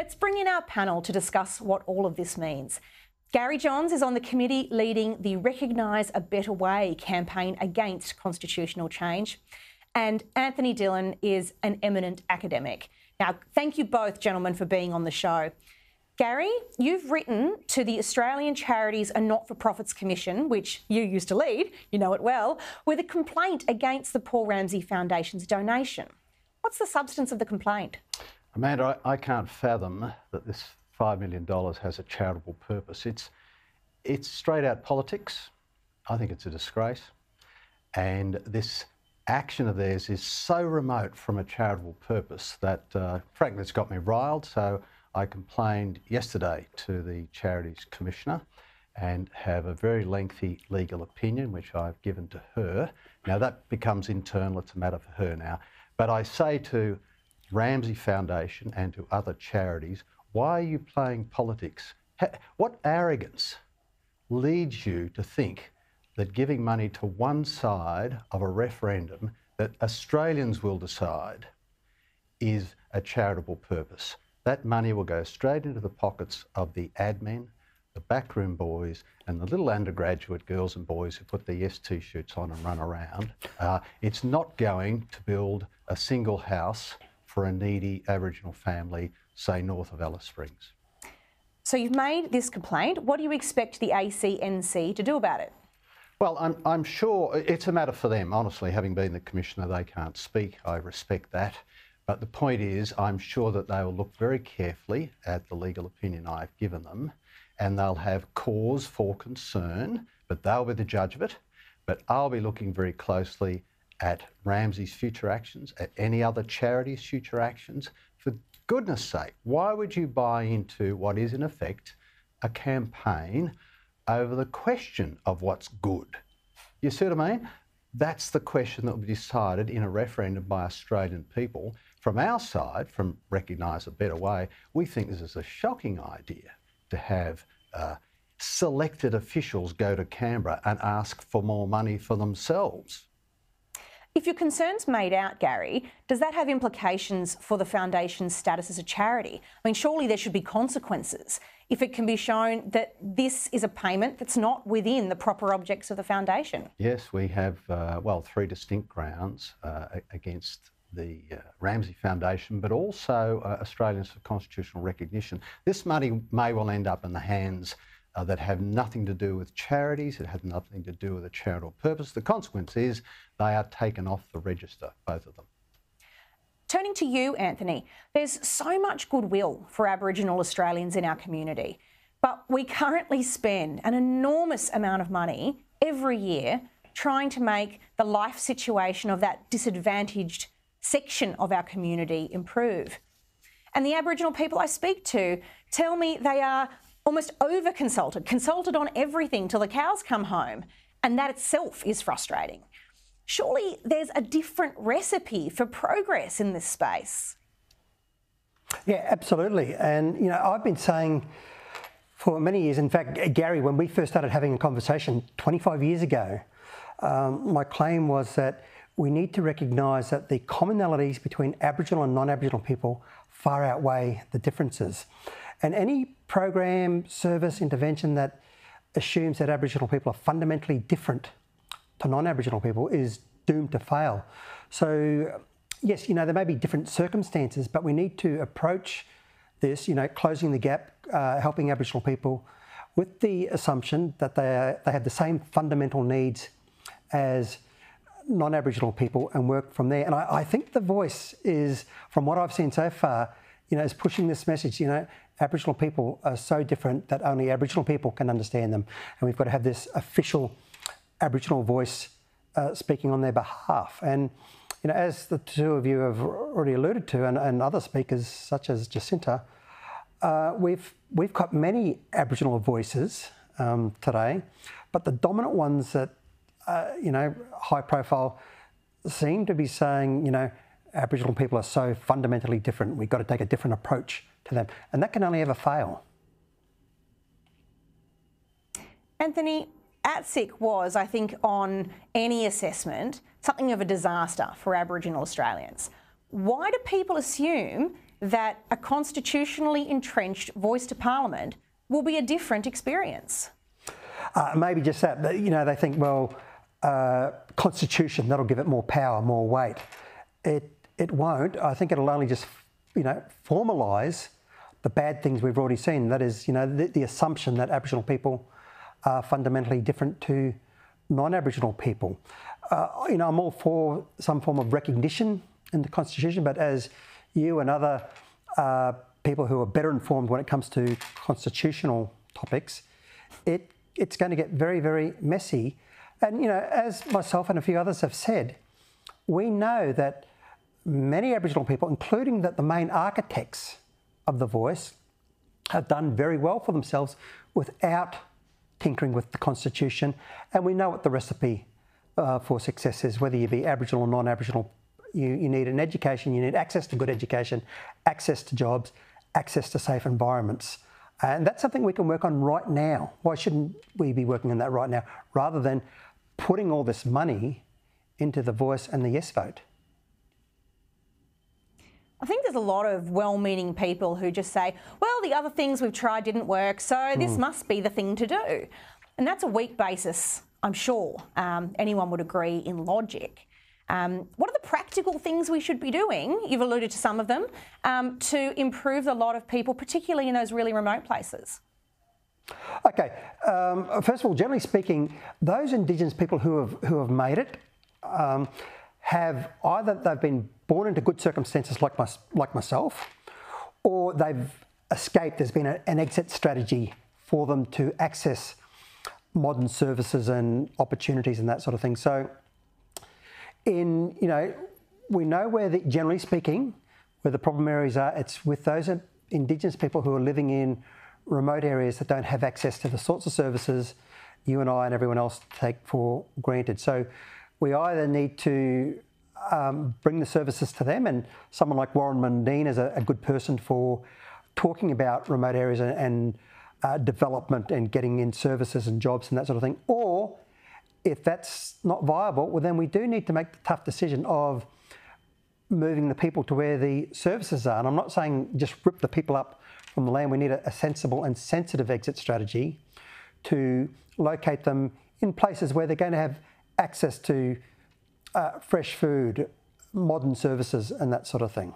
Let's bring in our panel to discuss what all of this means. Gary Johns is on the committee leading the Recognise a Better Way campaign against constitutional change. And Anthony Dillon is an eminent academic. Now, thank you both, gentlemen, for being on the show. Gary, you've written to the Australian Charities and Not-for-Profits Commission, which you used to lead, you know it well, with a complaint against the Paul Ramsay Foundation's donation. What's the substance of the complaint? Amanda, I can't fathom that this $5 million has a charitable purpose. It's straight out politics. I think it's a disgrace. And this action of theirs is so remote from a charitable purpose that, frankly, it's got me riled. So I complained yesterday to the Charities Commissioner and have a very lengthy legal opinion, which I've given to her. Now, that becomes internal. It's a matter for her now. But I say to Ramsay Foundation and to other charities, why are you playing politics? What arrogance leads you to think that giving money to one side of a referendum that Australians will decide is a charitable purpose? That money will go straight into the pockets of the admin, the backroom boys, and the little undergraduate girls and boys who put their Yes T-shirts on and run around. It's not going to build a single house for a needy Aboriginal family, say, north of Alice Springs. So you've made this complaint. What do you expect the ACNC to do about it? Well, I'm sure it's a matter for them. Honestly, having been the Commissioner, they can't speak. I respect that. But the point is, I'm sure that they will look very carefully at the legal opinion I've given them, and they'll have cause for concern, but they'll be the judge of it. But I'll be looking very closely at Ramsay's future actions, at any other charity's future actions. For goodness sake, why would you buy into what is in effect a campaign over the question of what's good? You see what I mean? That's the question that will be decided in a referendum by Australian people. From our side, from Recognise a Better Way, we think this is a shocking idea to have selected officials go to Canberra and ask for more money for themselves. If your concern's made out, Gary, does that have implications for the Foundation's status as a charity? I mean, surely there should be consequences if it can be shown that this is a payment that's not within the proper objects of the Foundation. Yes, we have, three distinct grounds against the Ramsay Foundation, but also Australians for Constitutional Recognition. This money may well end up in the hands that have nothing to do with charities. It has nothing to do with a charitable purpose. The consequence is they are taken off the register, both of them. Turning to you, Anthony, there's so much goodwill for Aboriginal Australians in our community, but we currently spend an enormous amount of money every year trying to make the life situation of that disadvantaged section of our community improve. And the Aboriginal people I speak to tell me they are almost consulted on everything till the cows come home, and that itself is frustrating. Surely there's a different recipe for progress in this space. Yeah, absolutely. And, you know, I've been saying for many years, in fact, Gary, when we first started having a conversation 25 years ago, my claim was that we need to recognise that the commonalities between Aboriginal and non-Aboriginal people far outweigh the differences. And any program, service, intervention that assumes that Aboriginal people are fundamentally different to non-Aboriginal people is doomed to fail. So, yes, you know, there may be different circumstances, but we need to approach this, you know, closing the gap, helping Aboriginal people with the assumption that they have the same fundamental needs as non-Aboriginal people and work from there. And I think the Voice is, from what I've seen so far, you know, is pushing this message, you know, Aboriginal people are so different that only Aboriginal people can understand them. And we've got to have this official Aboriginal voice speaking on their behalf. And, you know, as the two of you have already alluded to, and other speakers such as Jacinta, we've got many Aboriginal voices today, but the dominant ones that, you know, high profile seem to be saying, you know, Aboriginal people are so fundamentally different, we've got to take a different approach to them. And that can only ever fail. Anthony, ATSIC was, I think, on any assessment, something of a disaster for Aboriginal Australians. Why do people assume that a constitutionally entrenched voice to Parliament will be a different experience? Maybe just that, they think, well, constitution, that'll give it more power, more weight. It won't. I think it'll only just, formalise the bad things we've already seen. That is, the assumption that Aboriginal people are fundamentally different to non-Aboriginal people. I'm all for some form of recognition in the Constitution, but as you and other people who are better informed when it comes to constitutional topics, it's going to get very, very messy. And, as myself and a few others have said, we know that many Aboriginal people, including the main architects of the voice, have done very well for themselves without tinkering with the Constitution. And we know what the recipe for success is, whether you be Aboriginal or non-Aboriginal. You need an education, you need access to good education, access to jobs, access to safe environments. And that's something we can work on right now. Why shouldn't we be working on that right now, rather than putting all this money into the voice and the yes vote? I think there's a lot of well-meaning people who just say, well, the other things we've tried didn't work, so this must be the thing to do. And that's a weak basis, I'm sure. Anyone would agree in logic. What are the practical things we should be doing, you've alluded to some of them, to improve the lot of people, particularly in those really remote places? Okay, first of all, generally speaking, those Indigenous people who have made it have either they've been born into good circumstances like myself, or they've escaped. There's been an exit strategy for them to access modern services and opportunities and that sort of thing. So, we know generally speaking, where the problem areas are. It's with those Indigenous people who are living in remote areas that don't have access to the sorts of services you and I and everyone else take for granted. So we either need to bring the services to them, and someone like Warren Mundine is a good person for talking about remote areas and development and getting in services and jobs and that sort of thing. Or if that's not viable, well, then we do need to make the tough decision of moving the people to where the services are. And I'm not saying just rip the people up from the land. We need a sensible and sensitive exit strategy to locate them in places where they're going to have access to fresh food, modern services and that sort of thing.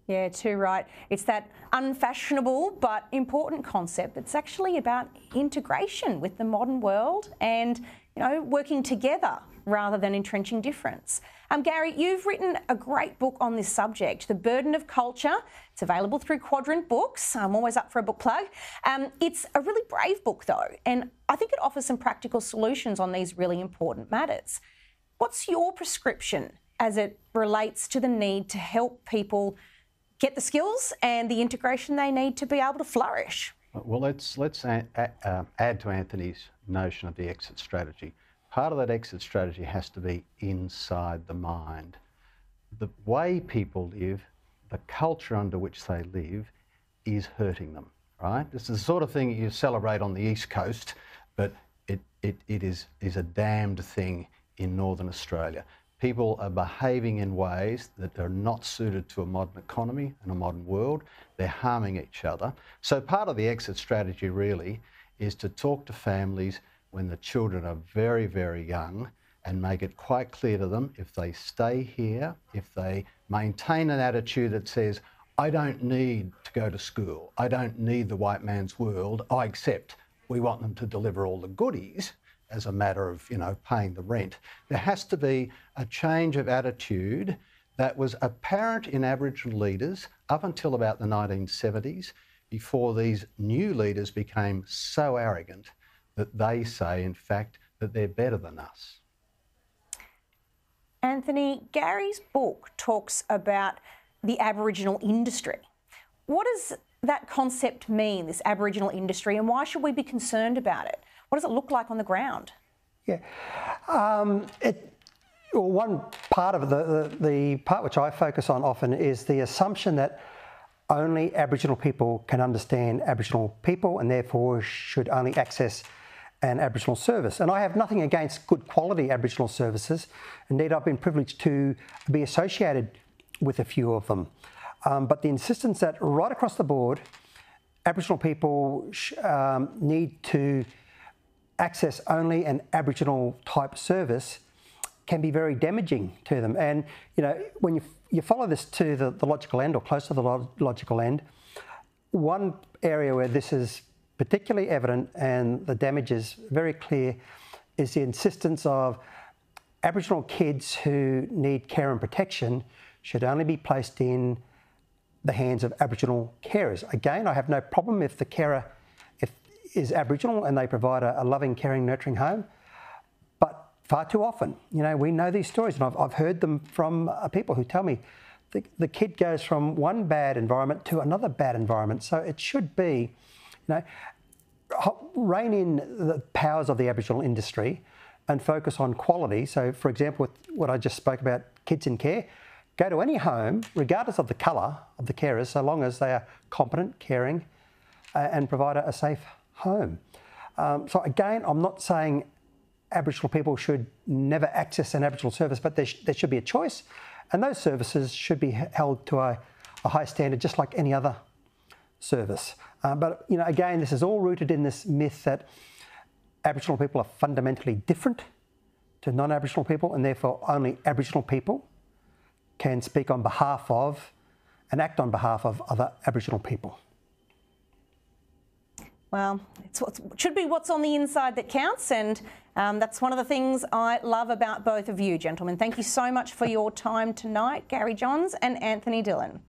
Yeah, too right. It's that unfashionable but important concept that's actually about integration with the modern world and, working together rather than entrenching difference. Gary, you've written a great book on this subject, The Burden of Culture. It's available through Quadrant Books. I'm always up for a book plug. It's a really brave book, though, and I think it offers some practical solutions on these really important matters. What's your prescription as it relates to the need to help people get the skills and the integration they need to be able to flourish? Well, let's add to Anthony's notion of the exit strategy. Part of that exit strategy has to be inside the mind. The way people live, the culture under which they live, is hurting them, right? This is the sort of thing you celebrate on the East Coast, but it is a damned thing in Northern Australia. People are behaving in ways that are not suited to a modern economy and a modern world. They're harming each other. So part of the exit strategy really is to talk to families when the children are very, very young and make it quite clear to them, if they stay here, if they maintain an attitude that says, I don't need to go to school, I don't need the white man's world, I accept we want them to deliver all the goodies as a matter of, paying the rent. There has to be a change of attitude that was apparent in Aboriginal leaders up until about the 1970s, before these new leaders became so arrogant that they say, in fact, that they're better than us. Anthony, Gary's book talks about the Aboriginal industry. What does that concept mean, this Aboriginal industry, and why should we be concerned about it? What does it look like on the ground? Yeah. One part of the part which I focus on often is the assumption that only Aboriginal people can understand Aboriginal people and therefore should only access an Aboriginal service. And I have nothing against good quality Aboriginal services. Indeed, I've been privileged to be associated with a few of them. But the insistence that right across the board, Aboriginal people need to access only an Aboriginal type service can be very damaging to them. And, you know, when you follow this to the logical end, or close to the logical end, one area where this is particularly evident and the damage is very clear is the insistence of Aboriginal kids who need care and protection should only be placed in the hands of Aboriginal carers. Again, I have no problem if the carer is Aboriginal and they provide a loving, caring, nurturing home. But far too often, you know, we know these stories, and I've heard them from people who tell me the kid goes from one bad environment to another bad environment. So it should be, you know, rein in the powers of the Aboriginal industry and focus on quality. So, for example, with what I just spoke about, kids in care, go to any home, regardless of the colour of the carers, so long as they are competent, caring, and provide a safe home. So again, I'm not saying Aboriginal people should never access an Aboriginal service, but there should be a choice, and those services should be held to a high standard, just like any other service. But, you know, again, this is all rooted in this myth that Aboriginal people are fundamentally different to non-Aboriginal people, and therefore only Aboriginal people can speak on behalf of and act on behalf of other Aboriginal people. Well, it should be what's on the inside that counts, and that's one of the things I love about both of you, gentlemen. Thank you so much for your time tonight, Gary Johns and Anthony Dillon.